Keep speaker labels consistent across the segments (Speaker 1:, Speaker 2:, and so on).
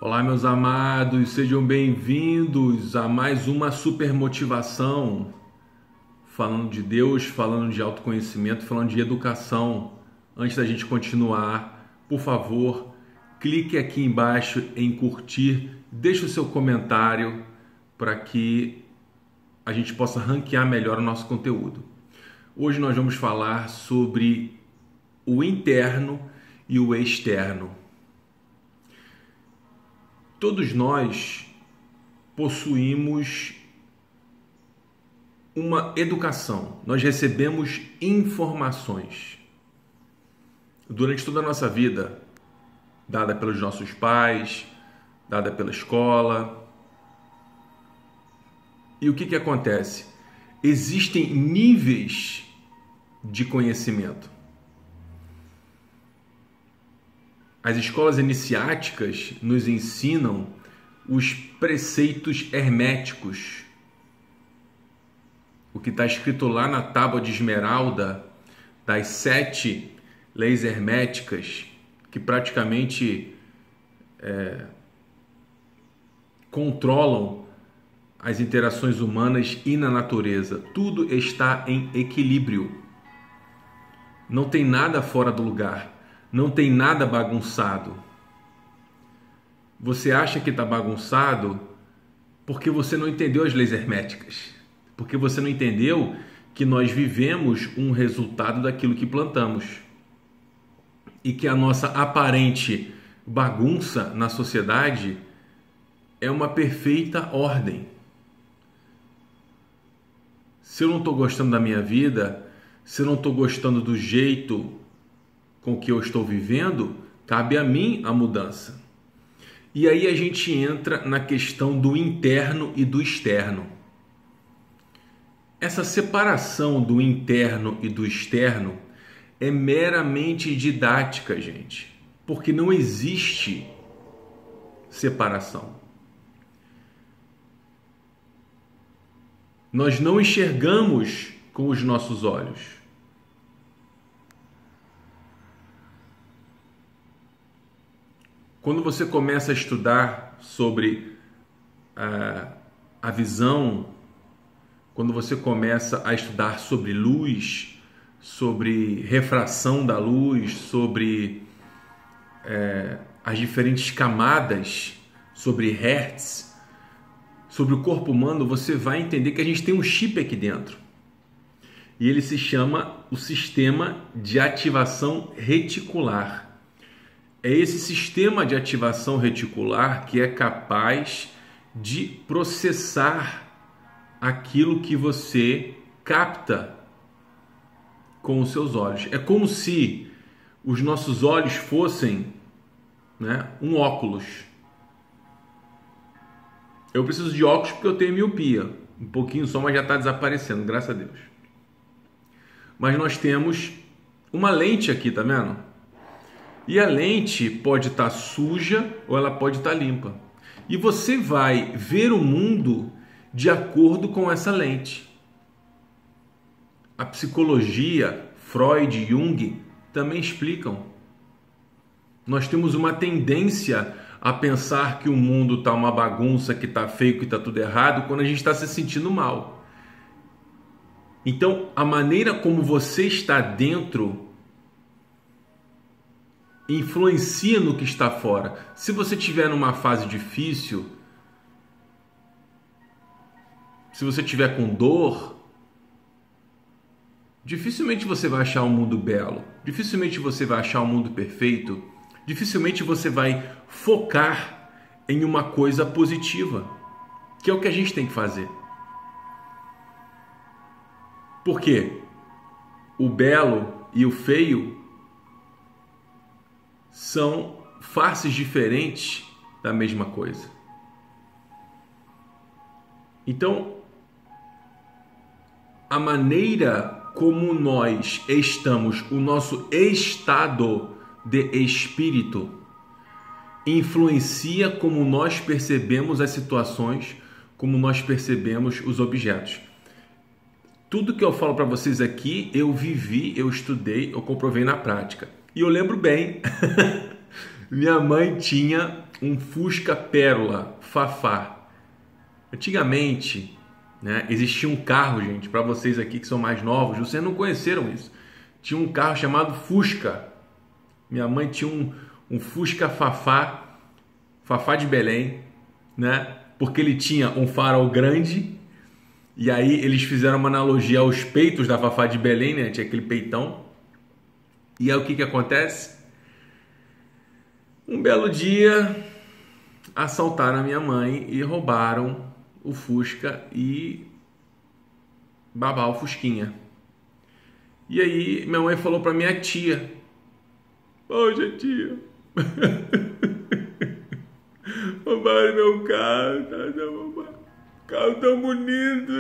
Speaker 1: Olá, meus amados, sejam bem-vindos a mais uma super motivação, falando de Deus, falando de autoconhecimento, falando de educação. Antes da gente continuar, por favor, clique aqui embaixo em curtir, deixe o seu comentário para que a gente possa ranquear melhor o nosso conteúdo. Hoje nós vamos falar sobre o interno e o externo. Todos nós possuímos uma educação, nós recebemos informações durante toda a nossa vida, dada pelos nossos pais, dada pela escola. E o que acontece? Existem níveis de conhecimento. As escolas iniciáticas nos ensinam os preceitos herméticos. O que está escrito lá na tábua de esmeralda das 7 leis herméticas, que praticamente controlam as interações humanas e na natureza. Tudo está em equilíbrio. Não tem nada fora do lugar. Não tem nada bagunçado. Você acha que está bagunçado porque você não entendeu as leis herméticas. Porque você não entendeu que nós vivemos um resultado daquilo que plantamos. E que a nossa aparente bagunça na sociedade é uma perfeita ordem. Se eu não estou gostando da minha vida, se eu não estou gostando do jeito com que eu estou vivendo, cabe a mim a mudança. E aí a gente entra na questão do interno e do externo. Essa separação do interno e do externo é meramente didática, gente, porque não existe separação. Nós não enxergamos com os nossos olhos. Quando você começa a estudar sobre a visão, quando você começa a estudar sobre luz, sobre refração da luz, sobre as diferentes camadas, sobre hertz, sobre o corpo humano, você vai entender que a gente tem um chip aqui dentro. E ele se chama o sistema de ativação reticular. É esse sistema de ativação reticular que é capaz de processar aquilo que você capta com os seus olhos. É como se os nossos olhos fossem, um óculos. Eu preciso de óculos porque eu tenho miopia. Um pouquinho só, mas já está desaparecendo, graças a Deus. Mas nós temos uma lente aqui, tá vendo? E a lente pode estar suja ou ela pode estar limpa. E você vai ver o mundo de acordo com essa lente. A psicologia, Freud e Jung também explicam. Nós temos uma tendência a pensar que o mundo está uma bagunça, que está feio, que está tudo errado, quando a gente está se sentindo mal. Então, a maneira como você está dentro influencia no que está fora. Se você estiver numa fase difícil, se você estiver com dor, dificilmente você vai achar um mundo belo, dificilmente você vai achar um mundo perfeito, dificilmente você vai focar em uma coisa positiva, que é o que a gente tem que fazer. Por quê? O belo e o feio são faces diferentes da mesma coisa. Então, a maneira como nós estamos, o nosso estado de espírito, influencia como nós percebemos as situações, como nós percebemos os objetos. Tudo que eu falo para vocês aqui, eu vivi, eu estudei, eu comprovei na prática. E eu lembro bem Minha mãe tinha um Fusca Pérola Fafá. Antigamente, né, existia um carro, gente, para vocês aqui que são mais novos, vocês não conheceram isso. Tinha um carro chamado Fusca. Minha mãe tinha um Fusca Fafá, Fafá de Belém, né? Porque ele tinha um farol grande, e aí eles fizeram uma analogia aos peitos da Fafá de Belém, né? Tinha aquele peitão. E aí o que que acontece? Um belo dia, assaltaram a minha mãe e roubaram o Fusca e babá o Fusquinha. E aí minha mãe falou para minha tia: "Poxa, tia, roubaram meu carro, carro tão bonito.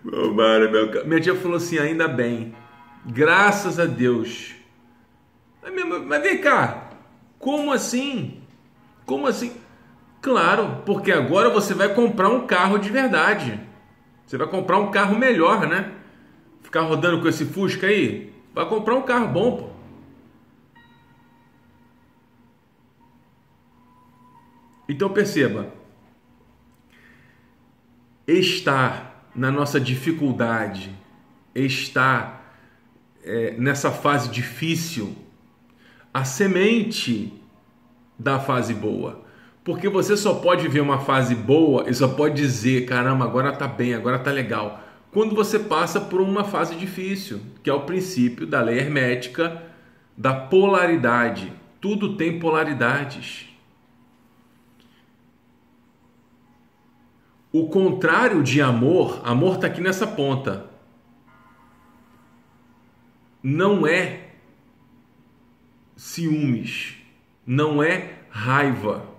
Speaker 1: Roubaram meu carro." Minha tia falou assim: "Ainda bem, graças a Deus." Mas vem cá, como assim? Como assim? Claro, porque agora você vai comprar um carro de verdade. Você vai comprar um carro melhor, né? Ficar rodando com esse Fusca aí? Vai comprar um carro bom, pô. Então perceba, estar na nossa dificuldade, estar nessa fase difícil, a semente da fase boa. Porque você só pode ver uma fase boa e só pode dizer: caramba, agora tá bem, agora tá legal, quando você passa por uma fase difícil, que é o princípio da lei hermética da polaridade. Tudo tem polaridades. O contrário de amor, amor está aqui nessa ponta, não é ciúmes, não é raiva.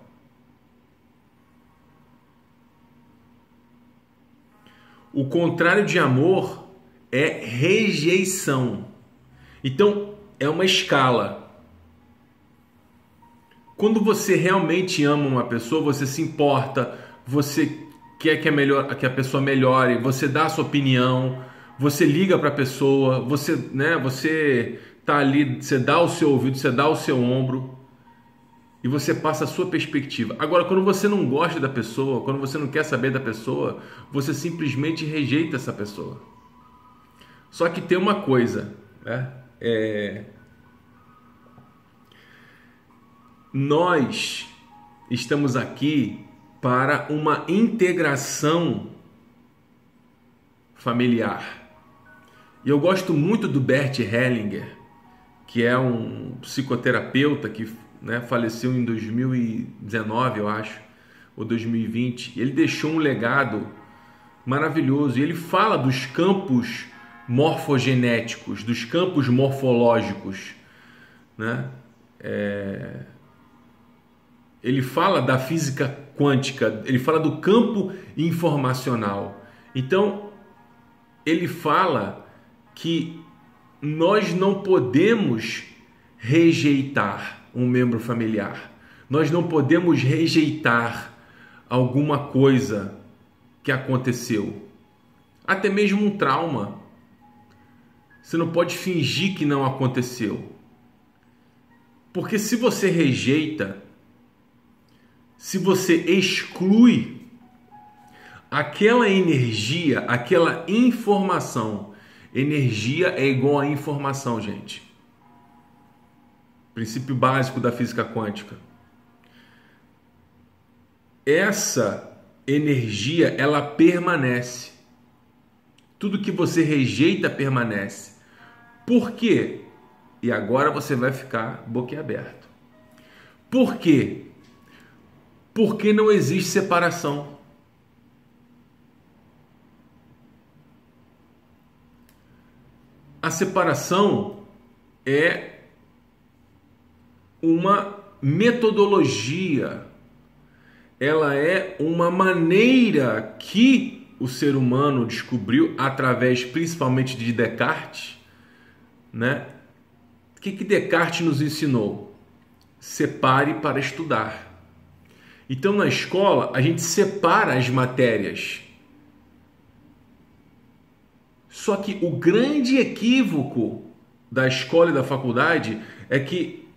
Speaker 1: O contrário de amor é rejeição. Então, é uma escala. Quando você realmente ama uma pessoa, você se importa, você quer que a pessoa melhore, você dá a sua opinião, você liga para a pessoa, você tá ali, você dá o seu ouvido, você dá o seu ombro e você passa a sua perspectiva. Agora, quando você não gosta da pessoa, quando você não quer saber da pessoa, você simplesmente rejeita essa pessoa. Só que tem uma coisa, né? Nós estamos aqui para uma integração familiar. E eu gosto muito do Bert Hellinger, que é um psicoterapeuta que, né, faleceu em 2019, eu acho, ou 2020. Ele deixou um legado maravilhoso. E ele fala dos campos morfogenéticos, dos campos morfológicos, né? Ele fala da física quântica, ele fala do campo informacional. Então, ele fala que nós não podemos rejeitar um membro familiar. Nós não podemos rejeitar alguma coisa que aconteceu. Até mesmo um trauma. Você não pode fingir que não aconteceu. Porque se você rejeita, se você exclui aquela energia, aquela informação, energia é igual a informação, gente. Princípio básico da física quântica. Essa energia, ela permanece. Tudo que você rejeita permanece. Por quê? E agora você vai ficar boquiaberto. Por quê? Porque não existe separação. A separação é uma metodologia, ela é uma maneira que o ser humano descobriu através principalmente de Descartes, né? O que Descartes nos ensinou? Separe para estudar. Então, na escola, a gente separa as matérias. Só que o grande equívoco da escola e da faculdade é que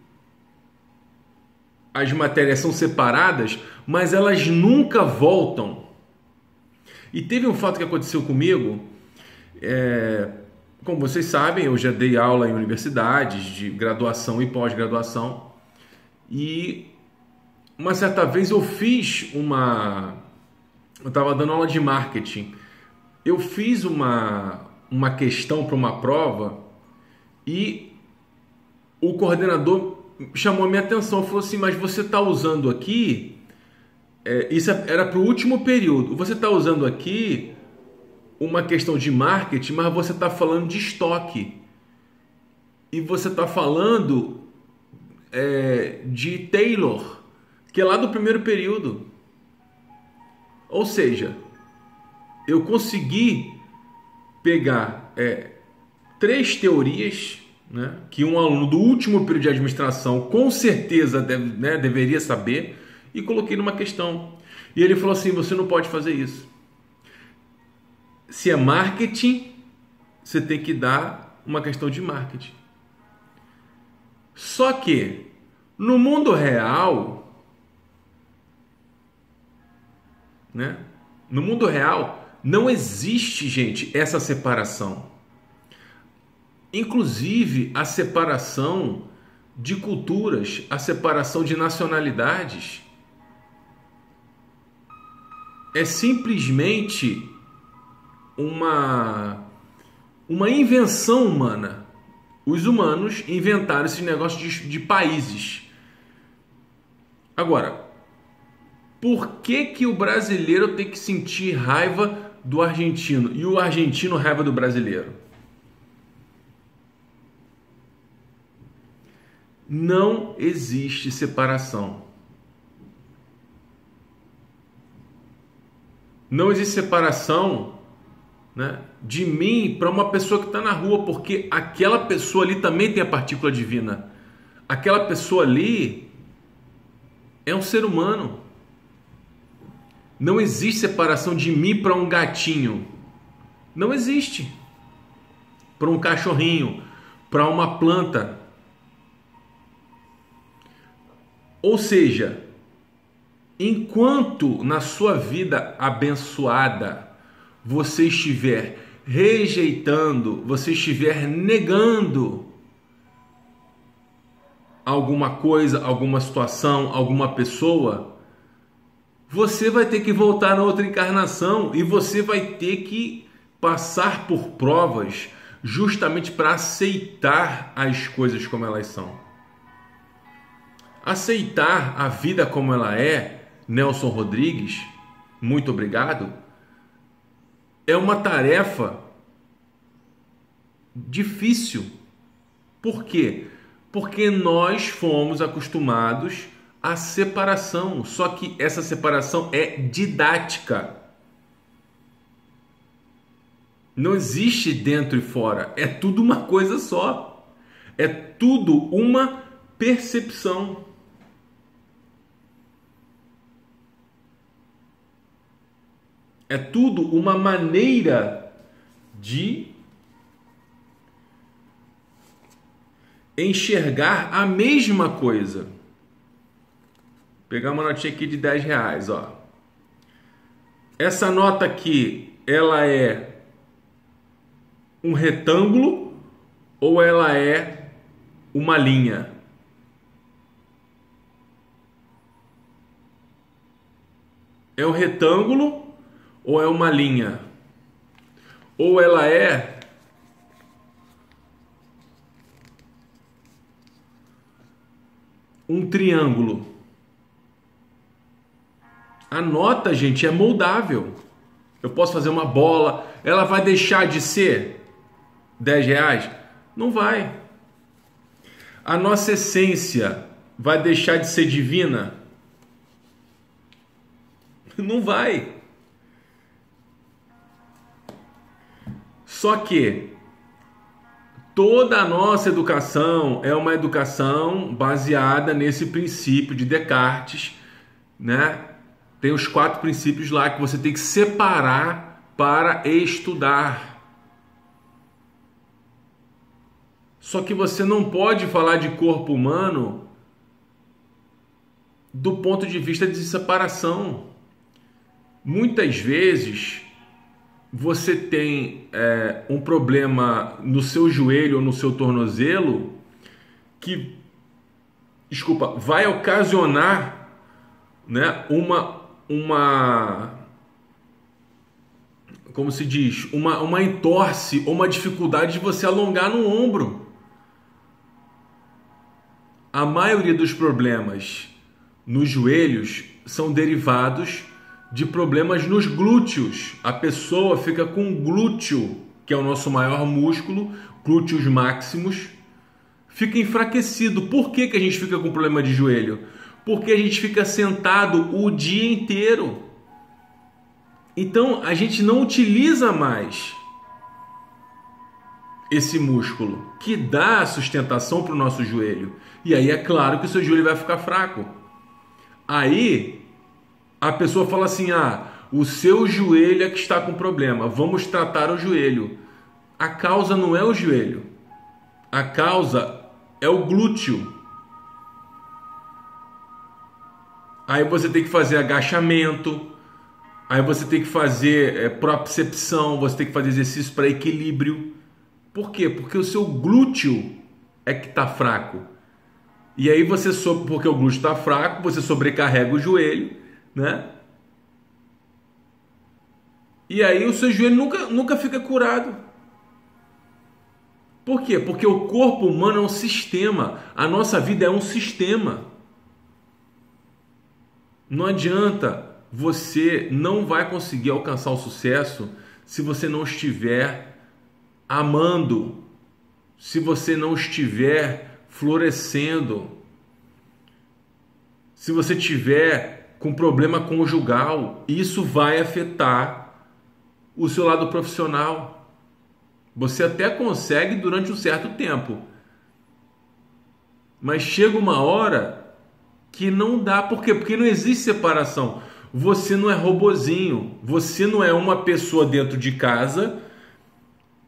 Speaker 1: as matérias são separadas, mas elas nunca voltam. E teve um fato que aconteceu comigo, como vocês sabem, eu já dei aula em universidades de graduação e pós-graduação, e uma certa vez eu estava dando aula de marketing, eu fiz uma questão para uma prova e o coordenador chamou a minha atenção, falou assim, mas você está usando aqui, isso era para o último período, você está usando aqui uma questão de marketing, mas você está falando de estoque, e você está falando de Taylor, que é lá do primeiro período. Ou seja, eu consegui pegar 3 teorias, né, que um aluno do último período de administração com certeza deveria saber, e coloquei numa questão. E ele falou assim, você não pode fazer isso. Se é marketing, você tem que dar uma questão de marketing. Só que no mundo real, né? No mundo real não existe, gente, essa separação. Inclusive a separação de culturas, a separação de nacionalidades é simplesmente uma invenção humana. Os humanos inventaram esse negócio de países. Agora, por que o brasileiro tem que sentir raiva do argentino e o argentino raiva do brasileiro? Não existe separação. Não existe separação, né, de mim para uma pessoa que está na rua, porque aquela pessoa ali também tem a partícula divina. Aquela pessoa ali é um ser humano. Não existe separação de mim para um gatinho. Não existe. Para um cachorrinho, para uma planta. Ou seja, enquanto na sua vida abençoada você estiver rejeitando, você estiver negando alguma coisa, alguma situação, alguma pessoa, você vai ter que voltar na outra encarnação e você vai ter que passar por provas justamente para aceitar as coisas como elas são. Aceitar a vida como ela é, Nelson Rodrigues, muito obrigado, é uma tarefa difícil. Por quê? Porque nós fomos acostumados à separação, só que essa separação é didática. Não existe dentro e fora, é tudo uma coisa só. É tudo uma percepção. É tudo uma maneira de enxergar a mesma coisa. Vou pegar uma notinha aqui de R$10, ó. Essa nota aqui, ela é um retângulo ou ela é uma linha? É um retângulo ou é uma linha? Ou ela é um triângulo? A nota, gente, é moldável. Eu posso fazer uma bola, ela vai deixar de ser R$10? Não vai. A nossa essência vai deixar de ser divina? Não vai. Só que toda a nossa educação é uma educação baseada nesse princípio de Descartes, né? Tem os 4 princípios lá que você tem que separar para estudar. Só que você não pode falar de corpo humano do ponto de vista de separação. Muitas vezes você tem um problema no seu joelho ou no seu tornozelo que, vai ocasionar, né, como se diz, uma entorse ou uma dificuldade de você alongar no ombro. A maioria dos problemas nos joelhos são derivados de problemas nos glúteos. A pessoa fica com o glúteo, que é o nosso maior músculo, glúteos máximos, fica enfraquecido. Por que a gente fica com problema de joelho? Porque a gente fica sentado o dia inteiro. Então a gente não utiliza mais esse músculo que dá sustentação para o nosso joelho. E aí é claro que o seu joelho vai ficar fraco. Aí a pessoa fala assim: o seu joelho é que está com problema, vamos tratar o joelho. A causa não é o joelho, a causa é o glúteo. Aí você tem que fazer agachamento, aí você tem que fazer propriocepção, você tem que fazer exercício para equilíbrio. Por quê? Porque o seu glúteo é que está fraco. E aí porque o glúteo está fraco, você sobrecarrega o joelho, né? E aí o seu joelho nunca fica curado. Por quê? Porque o corpo humano é um sistema. A nossa vida é um sistema. Não adianta, você não vai conseguir alcançar o sucesso se você não estiver amando, se você não estiver florescendo, se você tiver com problema conjugal, isso vai afetar o seu lado profissional. Você até consegue durante um certo tempo, mas chega uma hora que não dá. Por quê? Porque não existe separação. Você não é robozinho, você não é uma pessoa dentro de casa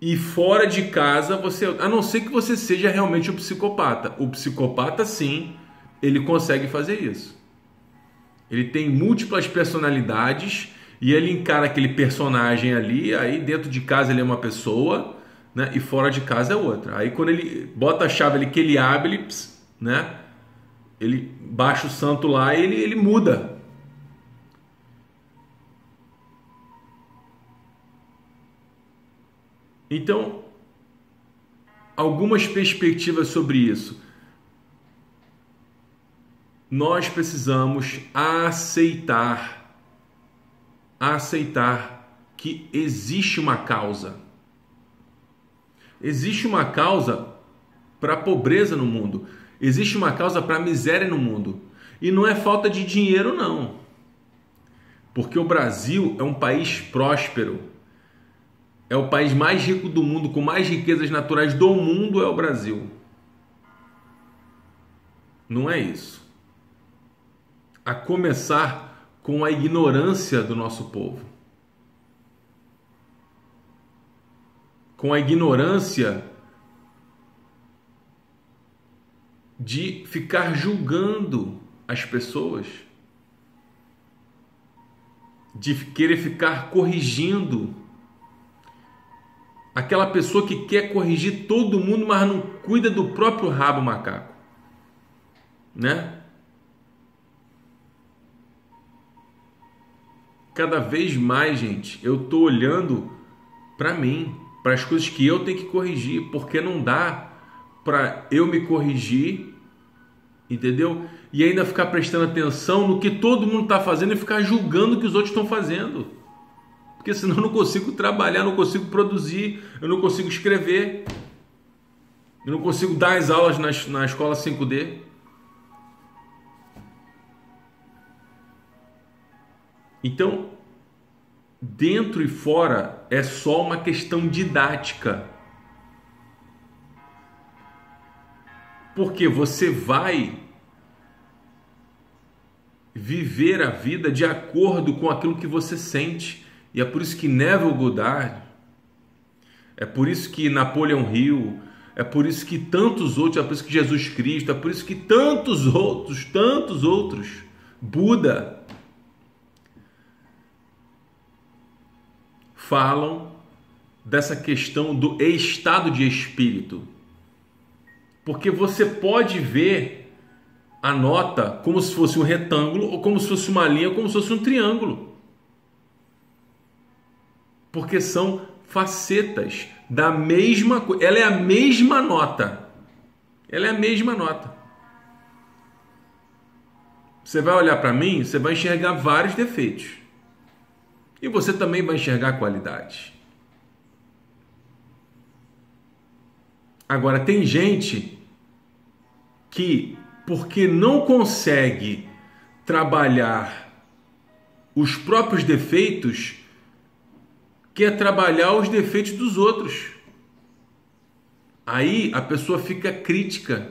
Speaker 1: e fora de casa você, a não ser que você seja realmente um psicopata. O psicopata, sim, ele consegue fazer isso. Ele tem múltiplas personalidades e ele encara aquele personagem ali, aí dentro de casa ele é uma pessoa, né, e fora de casa é outra. Aí quando ele bota a chave ali que ele abre, né, ele baixa o santo lá e ele muda. Então, algumas perspectivas sobre isso. Nós precisamos aceitar que existe uma causa. Existe uma causa para a pobreza no mundo. Existe uma causa para a miséria no mundo. E não é falta de dinheiro, não. Porque o Brasil é um país próspero. É o país mais rico do mundo, com mais riquezas naturais do mundo, é o Brasil. Não é isso. A começar com a ignorância do nosso povo. Com a ignorância de ficar julgando as pessoas, de querer ficar corrigindo. Aquela pessoa que quer corrigir todo mundo, mas não cuida do próprio rabo macaco, né? Cada vez mais, gente, eu tô olhando para mim, para as coisas que eu tenho que corrigir, porque não dá para eu me corrigir, entendeu? E ainda ficar prestando atenção no que todo mundo está fazendo e ficar julgando o que os outros estão fazendo. Porque senão eu não consigo trabalhar, não consigo produzir, eu não consigo escrever, eu não consigo dar as aulas na escola 5D. Então, dentro e fora é só uma questão didática. Porque você vai viver a vida de acordo com aquilo que você sente. E é por isso que Neville Goddard, é por isso que Napoleão Hill, é por isso que tantos outros, é por isso que Jesus Cristo, é por isso que tantos outros Buda, falam dessa questão do estado de espírito. Porque você pode ver a nota como se fosse um retângulo, ou como se fosse uma linha, ou como se fosse um triângulo. Porque são facetas da mesma coisa. Ela é a mesma nota. Ela é a mesma nota. Você vai olhar para mim, você vai enxergar vários defeitos. E você também vai enxergar qualidades. Agora, tem gente que, porque não consegue trabalhar os próprios defeitos, quer trabalhar os defeitos dos outros. Aí a pessoa fica crítica.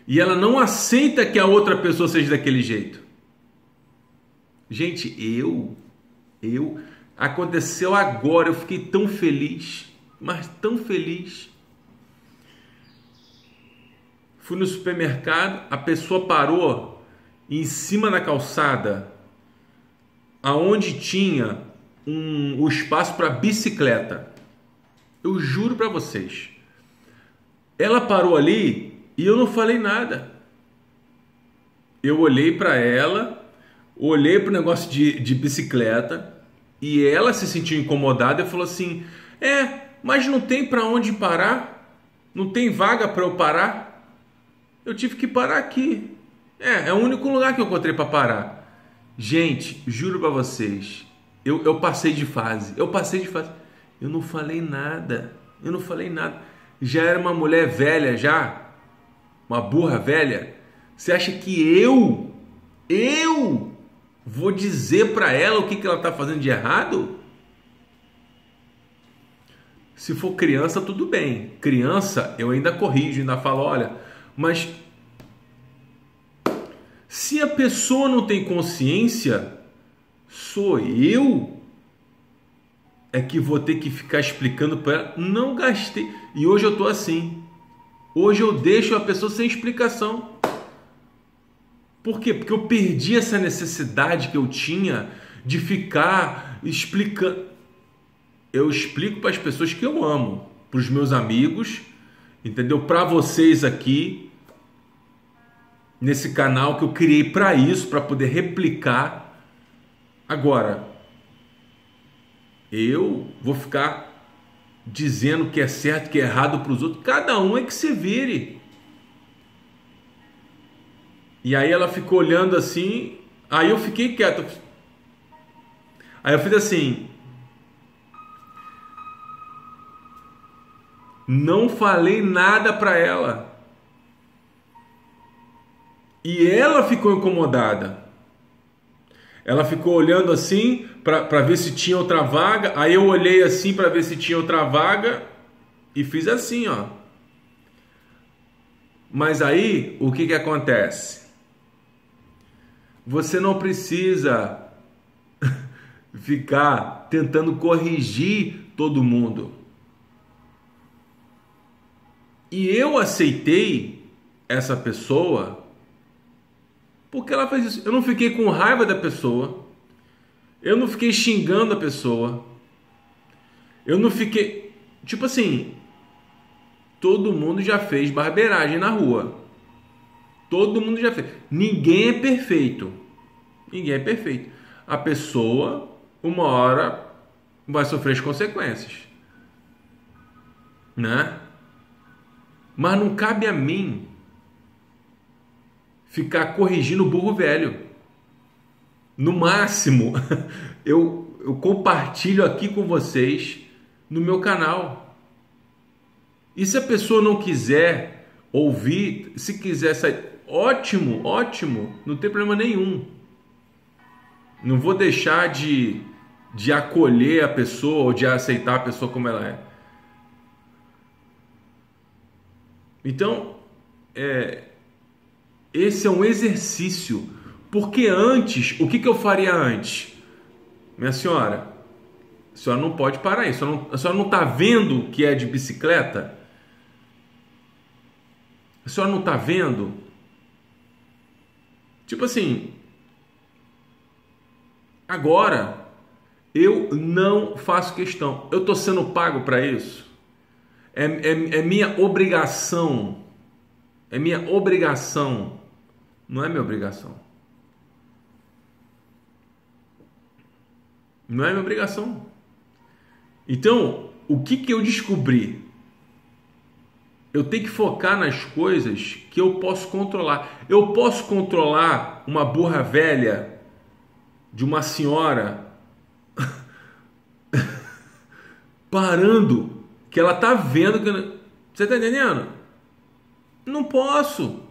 Speaker 1: E ela não aceita que a outra pessoa seja daquele jeito. Gente, aconteceu agora, eu fiquei tão feliz, mas tão feliz. Fui no supermercado, a pessoa parou em cima da calçada, aonde tinha o espaço para bicicleta. Eu juro para vocês. Ela parou ali e eu não falei nada. Eu olhei para ela, olhei para o negócio de bicicleta e ela se sentiu incomodada e falou assim: mas não tem para onde parar? Não tem vaga para eu parar? Eu tive que parar aqui. É o único lugar que eu encontrei para parar. Gente, juro para vocês, eu passei de fase. Eu não falei nada. Já era uma mulher velha já. Uma burra velha. Você acha que eu vou dizer para ela o que ela está fazendo de errado? Se for criança, tudo bem. Criança, eu ainda corrijo, ainda falo, olha, mas se a pessoa não tem consciência, sou eu que vou ter que ficar explicando para ela. Não gastei. E hoje eu estou assim. Hoje eu deixo a pessoa sem explicação. Por quê? Porque eu perdi essa necessidade que eu tinha de ficar explicando. Eu explico para as pessoas que eu amo, para os meus amigos, entendeu? Para vocês aqui, nesse canal que eu criei para isso, para poder replicar. Agora, eu vou ficar dizendo que é certo, que é errado para os outros. Cada um é que se vire. E aí ela ficou olhando assim, aí eu fiquei quieto. Aí eu fiz assim, não falei nada para ela. E ela ficou incomodada. Ela ficou olhando assim para ver se tinha outra vaga. Aí eu olhei assim para ver se tinha outra vaga e fiz assim, ó. Mas aí o que acontece? Você não precisa ficar tentando corrigir todo mundo. E eu aceitei essa pessoa porque ela fez isso. Eu não fiquei com raiva da pessoa. Eu não fiquei xingando a pessoa. Eu não fiquei... Tipo assim, todo mundo já fez barbeiragem na rua. Todo mundo já fez. Ninguém é perfeito. A pessoa, uma hora, vai sofrer as consequências. Né? Mas não cabe a mim ficar corrigindo o burro velho. No máximo, eu compartilho aqui com vocês no meu canal. E se a pessoa não quiser ouvir, se quiser sair, ótimo, não tem problema nenhum. Não vou deixar de acolher a pessoa ou de aceitar a pessoa como ela é. Então, esse é um exercício. Porque antes, o que eu faria antes? Minha senhora, a senhora não pode parar isso. A senhora não está vendo que é de bicicleta? A senhora não está vendo Tipo assim, agora eu não faço questão. Eu tô sendo pago para isso. É minha obrigação. É minha obrigação. Não é minha obrigação. Não é minha obrigação. Então, o que eu descobri? Eu tenho que focar nas coisas que eu posso controlar. Eu posso controlar uma burra velha de uma senhora parando, que ela tá vendo que... Você tá entendendo? Não posso.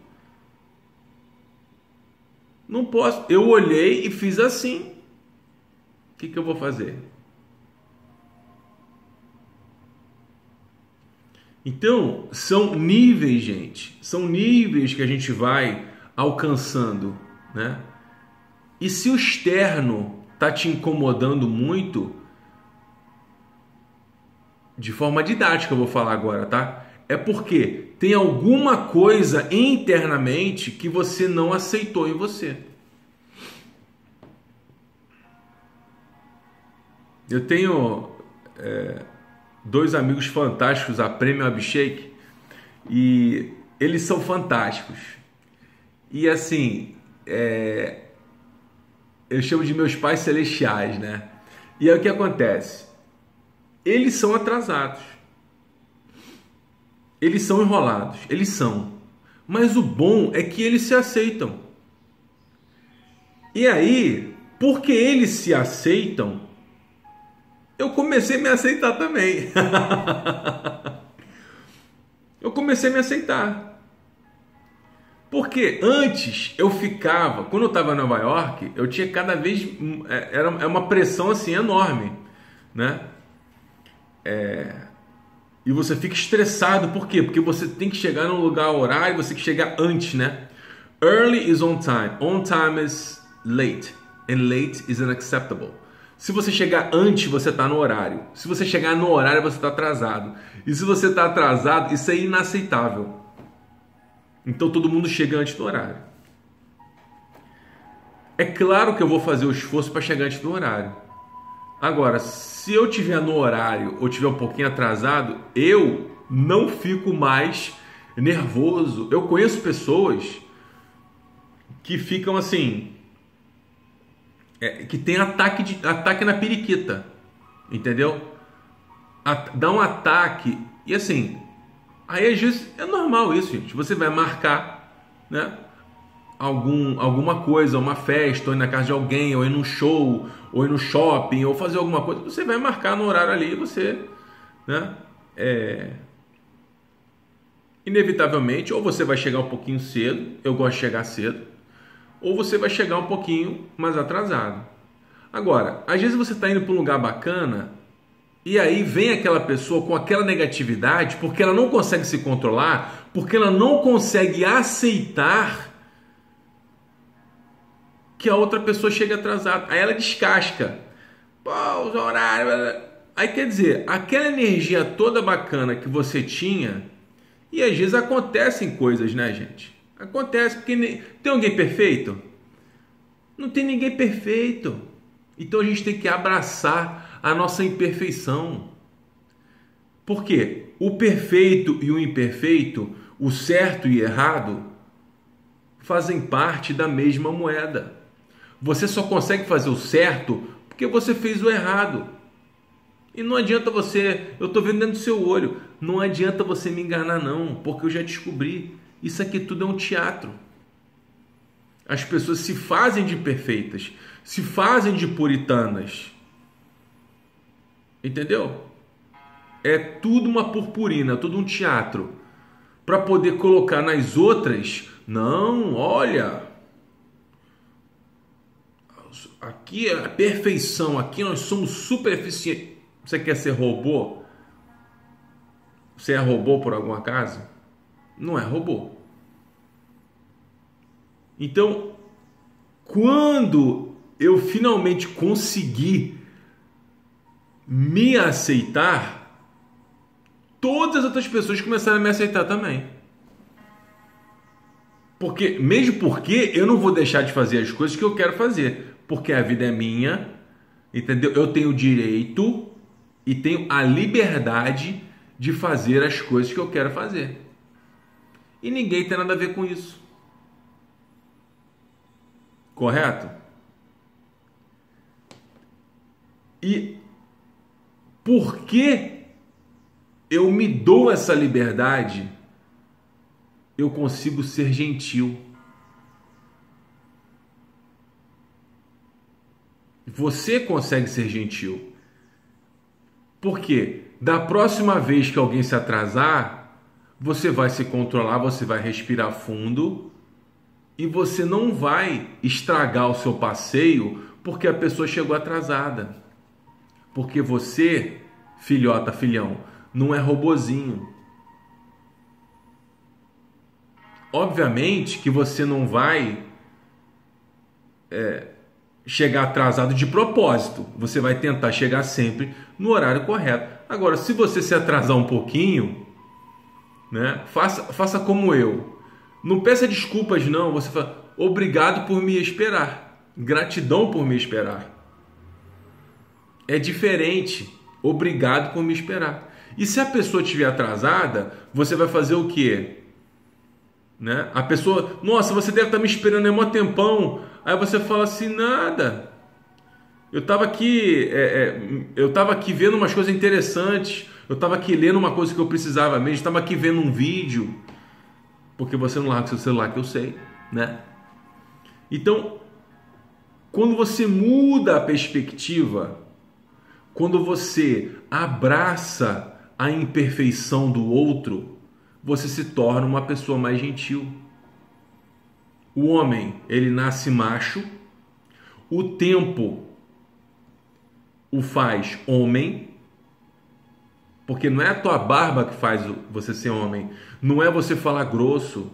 Speaker 1: Não posso. Eu olhei e fiz assim. O que eu vou fazer? Então, são níveis, gente. São níveis que a gente vai alcançando, né? E se o externo tá te incomodando muito, de forma didática eu vou falar agora, tá? É porque tem alguma coisa internamente que você não aceitou em você. Eu tenho dois amigos fantásticos, a Prêmio Abhishek, e eles são fantásticos. E assim, eu chamo de meus pais celestiais, né? E aí o que acontece? Eles são atrasados. Eles são enrolados. Eles são. Mas o bom é que eles se aceitam. E aí, porque eles se aceitam, eu comecei a me aceitar também. Eu comecei a me aceitar. Porque antes eu ficava, quando eu estava em Nova York, eu tinha cada vez, era uma pressão assim enorme, né? E você fica estressado, por quê? Porque você tem que chegar num lugar horário, você tem que chegar antes, né? Early is on time is late, and late is unacceptable. Se você chegar antes, você está no horário. Se você chegar no horário, você está atrasado. E se você está atrasado, isso é inaceitável. Então todo mundo chega antes do horário. É claro que eu vou fazer o esforço para chegar antes do horário. Agora, se eu tiver no horário ou tiver um pouquinho atrasado, eu não fico mais nervoso. Eu conheço pessoas que ficam assim, que tem ataque na periquita, entendeu? Dá um ataque e assim, aí às vezes é normal isso, gente. Você vai marcar, né? Alguma coisa, uma festa, ou ir na casa de alguém, ou ir num show, ou ir no shopping, ou fazer alguma coisa, você vai marcar no horário ali, você, né? Inevitavelmente, ou você vai chegar um pouquinho cedo, eu gosto de chegar cedo, ou você vai chegar um pouquinho mais atrasado. Agora, às vezes você está indo para um lugar bacana e aí vem aquela pessoa com aquela negatividade porque ela não consegue se controlar, porque ela não consegue aceitar que a outra pessoa chega atrasada. Aí ela descasca. Pô, os horários... Aí quer dizer, aquela energia toda bacana que você tinha, e às vezes acontecem coisas, né, gente? Acontece, porque tem alguém perfeito? Não tem ninguém perfeito. Então a gente tem que abraçar a nossa imperfeição. Por quê? O perfeito e o imperfeito, o certo e errado, fazem parte da mesma moeda. Você só consegue fazer o certo porque você fez o errado. E não adianta você, eu estou vendo dentro do seu olho, não adianta você me enganar não, porque eu já descobri, isso aqui tudo é um teatro. As pessoas se fazem de perfeitas, se fazem de puritanas. Entendeu? É tudo uma purpurina, tudo um teatro. Para poder colocar nas outras, não, olha, aqui é a perfeição, aqui nós somos super eficientes. Você quer ser robô? Você é robô por algum acaso? Não é robô. Então, quando eu finalmente consegui me aceitar, todas as outras pessoas começaram a me aceitar também. Mesmo porque eu não vou deixar de fazer as coisas que eu quero fazer, porque a vida é minha, entendeu? Eu tenho o direito e tenho a liberdade de fazer as coisas que eu quero fazer. E ninguém tem nada a ver com isso. Correto? E por que eu me dou essa liberdade? Eu consigo ser gentil. Você consegue ser gentil. Por quê? Da próxima vez que alguém se atrasar, você vai se controlar, você vai respirar fundo e você não vai estragar o seu passeio porque a pessoa chegou atrasada. Porque você, filhota, filhão, não é robozinho. Obviamente que você não vai chegar atrasado de propósito. Você vai tentar chegar sempre no horário correto. Agora, se você se atrasar um pouquinho, né, faça como eu. Não peça desculpas, não. Você fala, obrigado por me esperar. Gratidão por me esperar. É diferente. Obrigado por me esperar. E se a pessoa estiver atrasada, você vai fazer o quê? Né? A pessoa, nossa, você deve estar me esperando há um tempão. Aí você fala assim, nada. Eu estava aqui vendo umas coisas interessantes. Eu estava aqui lendo uma coisa que eu precisava mesmo. Estava aqui vendo um vídeo. Porque você não larga seu celular, que eu sei, né? Então, quando você muda a perspectiva, quando você abraça a imperfeição do outro, você se torna uma pessoa mais gentil. O homem, ele nasce macho, o tempo o faz homem, porque não é a tua barba que faz você ser homem, não é você falar grosso,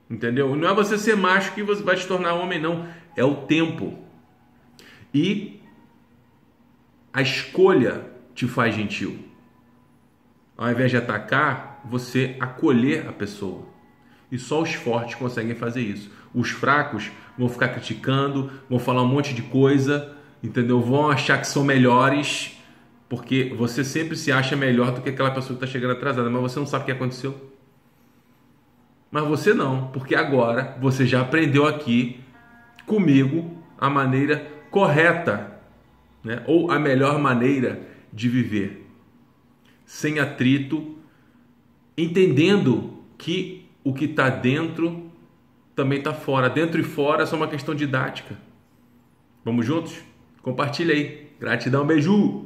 Speaker 1: entendeu? Não é você ser macho que você vai te tornar homem, não. É o tempo. E a escolha te faz gentil. Ao invés de atacar, você acolher a pessoa. E só os fortes conseguem fazer isso. Os fracos vão ficar criticando, vão falar um monte de coisa, entendeu? Vão achar que são melhores, porque você sempre se acha melhor do que aquela pessoa que está chegando atrasada, mas você não sabe o que aconteceu. Mas você não, porque agora você já aprendeu aqui comigo a maneira correta, né? Ou a melhor maneira de viver. Sem atrito, entendendo que o que está dentro também está fora. Dentro e fora é só uma questão didática. Vamos juntos? Compartilha aí. Gratidão, beijo!